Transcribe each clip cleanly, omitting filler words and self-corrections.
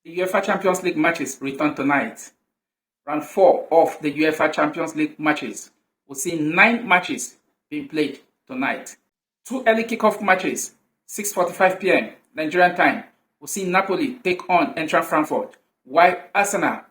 The UEFA Champions League matches return tonight. Round 4 of the UEFA Champions League matches. We'll see 9 matches being played tonight. 2 early kickoff matches, 6:45 p.m. Nigerian time. We'll see Napoli take on Eintracht Frankfurt, while Arsenal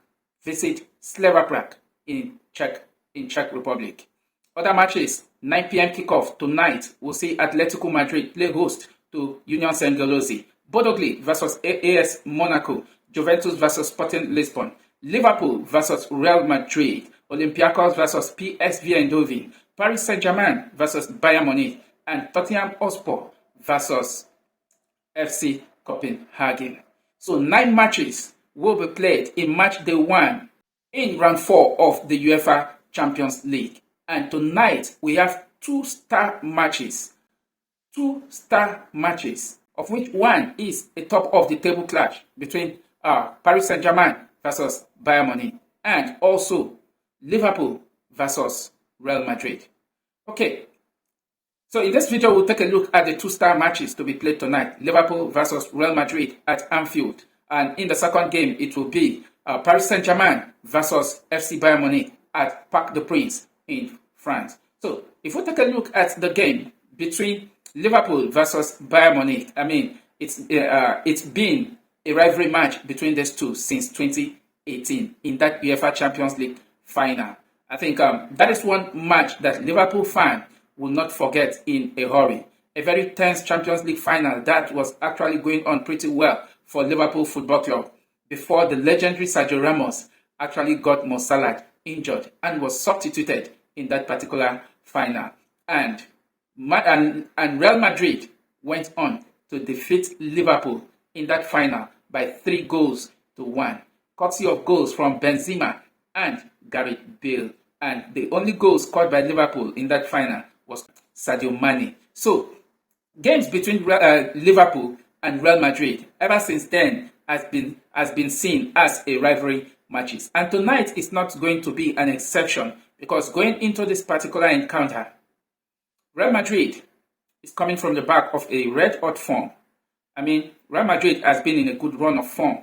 visit Slava Prague in Czech Republic. Other matches, 9 p.m. kickoff tonight. We'll see Atletico Madrid play host to Union Saint-Gilloise. Bordeaux versus AS Monaco. Juventus versus Sporting Lisbon. Liverpool versus Real Madrid. Olympiacos versus PSV Eindhoven. Paris Saint-Germain versus Bayern Munich. And Tottenham Hotspur versus FC Copenhagen. So 9 matches will be played in match day 1 in round 4 of the UEFA Champions League. And tonight we have 2 star matches. 2 star matches, of which one is a top of the table clash between Paris Saint-Germain versus Bayern Munich, and also Liverpool versus Real Madrid. Okay, so in this video we'll take a look at the 2 star matches to be played tonight. Liverpool versus Real Madrid at Anfield, and in the second game it will be Paris Saint-Germain versus FC Bayern Munich at Parc des Princes in France. So if we take a look at the game between Liverpool versus Bayern Munich, I mean, it's been a rivalry match between these two since 2018 in that UEFA Champions League final. I think that is one match that Liverpool fans will not forget in a hurry. A very tense Champions League final that was actually going on pretty well for Liverpool Football Club before the legendary Sergio Ramos actually got Mo Salah injured and was substituted in that particular final. And Real Madrid went on to defeat Liverpool in that final by 3-1, courtesy of goals from Benzema and Gareth Bale. And the only goal scored by Liverpool in that final was Sadio Mane. So, games between Liverpool and Real Madrid ever since then has been seen as a rivalry matches. And tonight is not going to be an exception, because going into this particular encounter, Real Madrid is coming from the back of a red-hot form. I mean, Real Madrid has been in a good run of form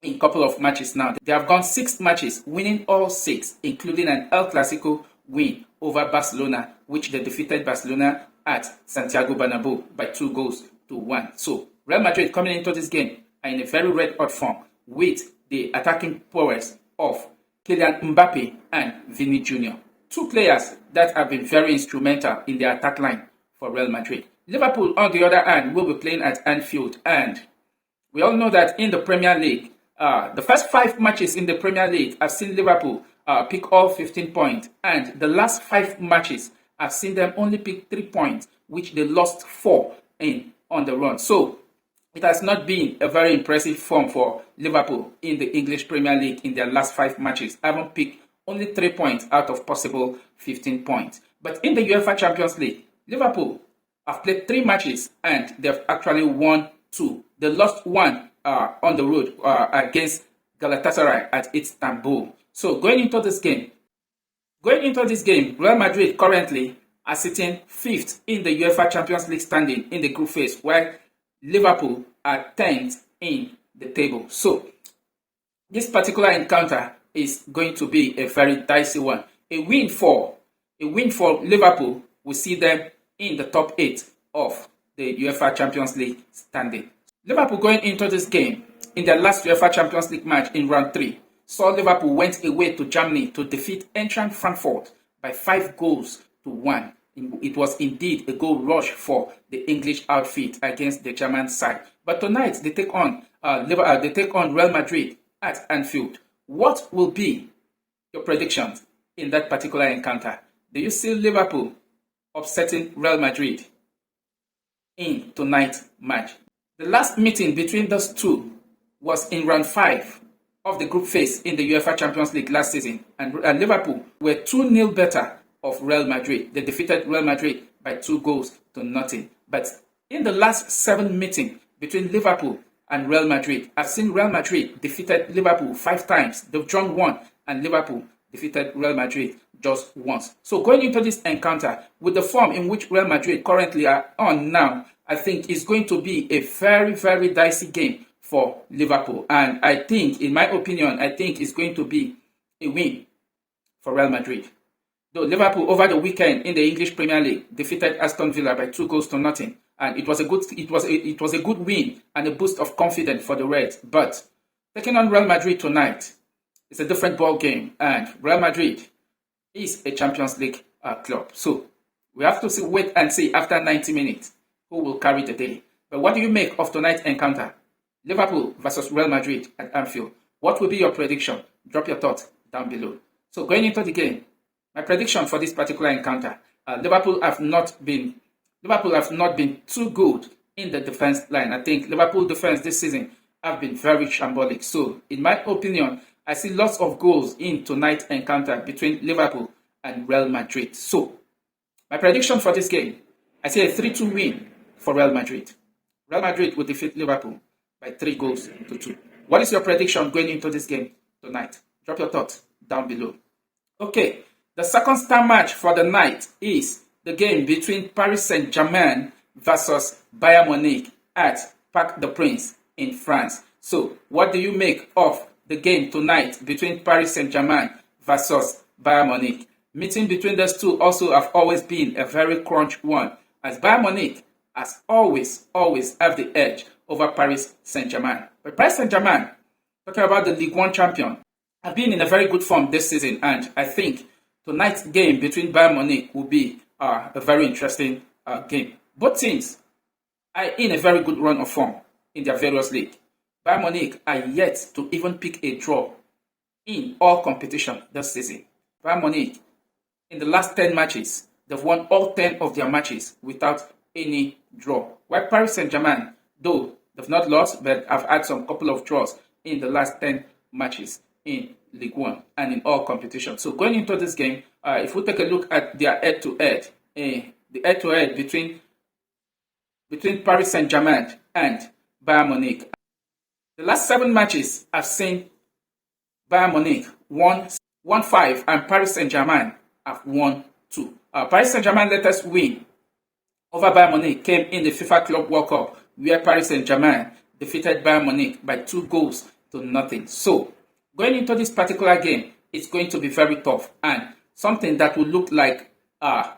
in a couple of matches now. They have gone 6 matches, winning all 6, including an El Clasico win over Barcelona, which they defeated Barcelona at Santiago Bernabeu by 2-1. So, Real Madrid coming into this game are in a very red-hot form with the attacking prowess of Kylian Mbappe and Vini Jr. 2 players that have been very instrumental in the attack line for Real Madrid. Liverpool, on the other hand, will be playing at Anfield, and we all know that in the Premier League, the first 5 matches in the Premier League have seen Liverpool pick all 15 points, and the last 5 matches have seen them only pick 3 points, which they lost 4 on the run. So it has not been a very impressive form for Liverpool in the English Premier League in their last 5 matches, having picked only 3 points out of possible 15 points. But in the UEFA Champions League, Liverpool have played 3 matches and they've actually won 2. They lost 1 on the road against Galatasaray at Istanbul. So going into this game, Real Madrid currently are sitting 5th in the UEFA Champions League standing in the group phase, while Liverpool are 10th in the table. So this particular encounter is going to be a very dicey one. A win for Liverpool will see them in the top 8 of the UEFA Champions League standing. Liverpool going into this game in their last UEFA Champions League match in round 3 saw Liverpool went away to Germany to defeat Eintracht Frankfurt by 5-1. It was indeed a goal rush for the English outfit against the German side. But tonight they take on Real Madrid at Anfield. What will be your predictions in that particular encounter? Do you see Liverpool upsetting Real Madrid in tonight's match? The last meeting between those two was in round 5 of the group phase in the UEFA Champions League last season, and Liverpool were 2-0 better of Real Madrid. They defeated Real Madrid by 2-0. But in the last 7 meetings between Liverpool and Real Madrid, I've seen Real Madrid defeated Liverpool 5 times. They've drawn 1, and Liverpool defeated Real Madrid just once. So going into this encounter, with the form in which Real Madrid currently are on now, I think it's going to be a very, very dicey game for Liverpool. And I think, in my opinion, I think it's going to be a win for Real Madrid. Though Liverpool over the weekend in the English Premier League defeated Aston Villa by 2-0, and it was a good win and a boost of confidence for the Reds. But taking on Real Madrid tonight is a different ball game, and Real Madrid is a Champions League club. So we have to wait and see after 90 minutes who will carry the day. But what do you make of tonight's encounter? Liverpool versus Real Madrid at Anfield. What will be your prediction? Drop your thoughts down below. So going into the game, my prediction for this particular encounter, Liverpool have not been too good in the defense line. I think Liverpool defense this season have been very shambolic. So in my opinion, I see lots of goals in tonight's encounter between Liverpool and Real Madrid. So my prediction for this game, I see a 3-2 win for Real Madrid. Real Madrid will defeat Liverpool by 3-2. What is your prediction going into this game tonight? Drop your thoughts down below. Okay, the second star match for the night is the game between Paris Saint-Germain versus Bayern Munich at Parc des Princes in France. So, what do you make of the game tonight between Paris Saint-Germain versus Bayern Munich? Meeting between those two also have always been a very crunch one, as Bayern Munich has always have the edge over Paris Saint-Germain. But Paris Saint-Germain, talking about the Ligue 1 champion, have been in a very good form this season, and I think tonight's game between Bayern Munich will be a very interesting game. Both teams are in a very good run of form in their various leagues. Bayern Munich are yet to even pick a draw in all competition this season. Bayern Munich, in the last 10 matches, they've won all 10 of their matches without any draw. While Paris Saint-Germain, though they've not lost, but have had some couple of draws in the last 10 matches in Ligue 1 and in all competitions. So going into this game, if we take a look at their head-to-head, the head-to-head between Paris Saint-Germain and Bayern Munich, the last 7 matches have seen Bayern Munich won 5 and Paris Saint-Germain have won 2. Paris Saint-Germain latest win over Bayern Munich came in the FIFA Club World Cup, where Paris Saint-Germain defeated Bayern Munich by 2-0. So going into this particular game, it's going to be very tough and something that will look like a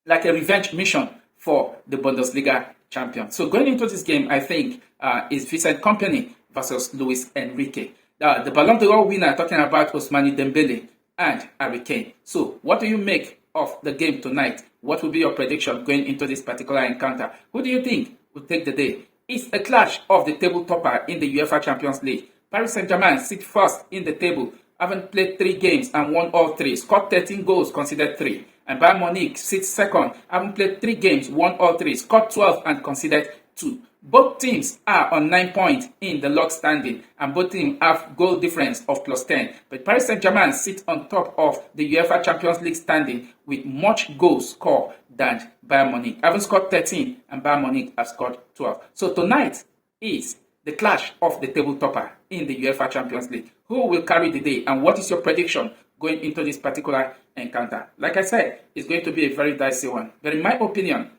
revenge mission for the Bundesliga champion. So going into this game, I think is Vincent Kompany versus Luis Enrique. The Ballon d'Or winner, talking about Ousmane Dembele and Harry Kane. So what do you make of the game tonight? What will be your prediction going into this particular encounter? Who do you think will take the day? It's a clash of the table topper in the UEFA Champions League. Paris Saint-Germain sit first in the table, haven't played 3 games and won all 3, scored 13 goals, conceded 3. And Bayern Munich sits second, haven't played 3 games, won all 3, scored 12 and conceded 2. Both teams are on 9 points in the log standing, and both teams have goal difference of +10. But Paris Saint-Germain sits on top of the UEFA Champions League standing with much goals scored than Bayern Munich. Having scored 13 and Bayern Munich have scored 12. So tonight is the clash of the table topper in the UEFA Champions League. Who will carry the day, and what is your prediction going into this particular encounter? Like I said, it's going to be a very dicey one. But in my opinion,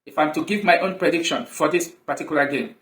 if I'm to give my own prediction for this particular game,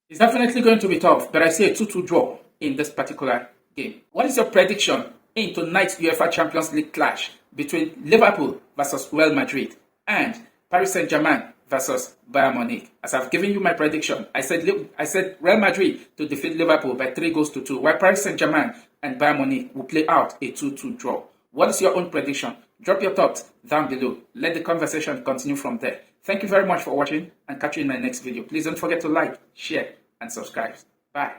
it's definitely going to be tough, but I see a 2-2 draw in this particular game. What is your prediction in tonight's UEFA Champions League clash between Liverpool versus Real Madrid and Paris Saint-Germain versus Bayern Munich? As I've given you my prediction, I said Real Madrid to defeat Liverpool by 3-2, while Paris Saint-Germain and Bayern Munich will play out a 2-2 draw. What is your own prediction? Drop your thoughts down below. Let the conversation continue from there. Thank you very much for watching, and catch you in my next video. Please don't forget to like, share, and subscribe. Bye.